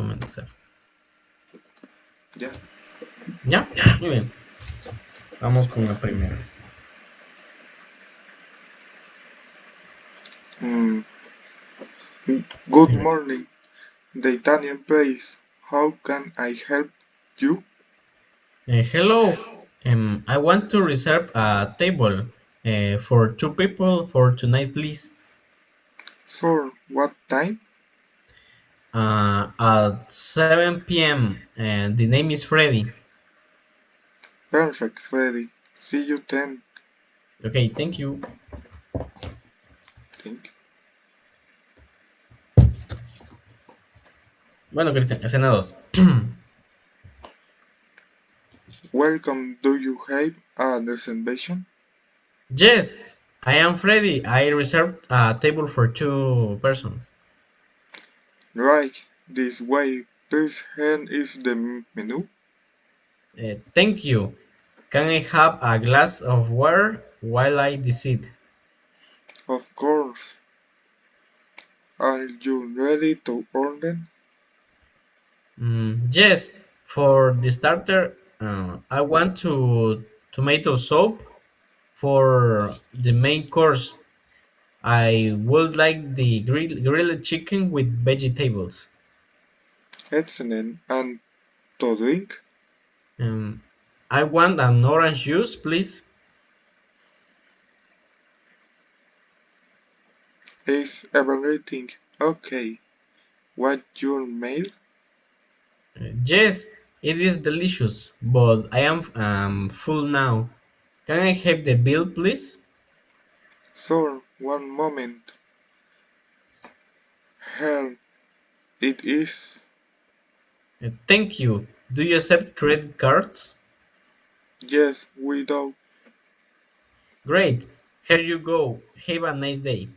comenzar. Ya. ¿Ya? Muy bien. Vamos con el primero. Mm, Good morning, the Italian place. How can I help you? Hello. I want to reserve a table for two people for tonight, please. For what time? At 7 p.m. And the name is Freddy. Perfect, Freddy. See you then. Okay, thank you. Thank you. Bueno, Cristian, escena 2. Welcome. Do you have a reservation? Yes, I am Freddy. I reserved a table for two persons. Right, this way. Please, here is the menu. Thank you. Can I have a glass of water while I decide? Of course. Are you ready to order? Yes, for the starter, I want tomato soup. For the main course, I would like the grilled chicken with vegetables. Excellent. And to drink? Um, I want an orange juice, please. Is everything okay? What your mail? Yes, it is delicious, but I am full now. Can I have the bill, please? Sir, one moment. Here it is. Thank you. Do you accept credit cards? Yes, we do. Great. Here you go. Have a nice day.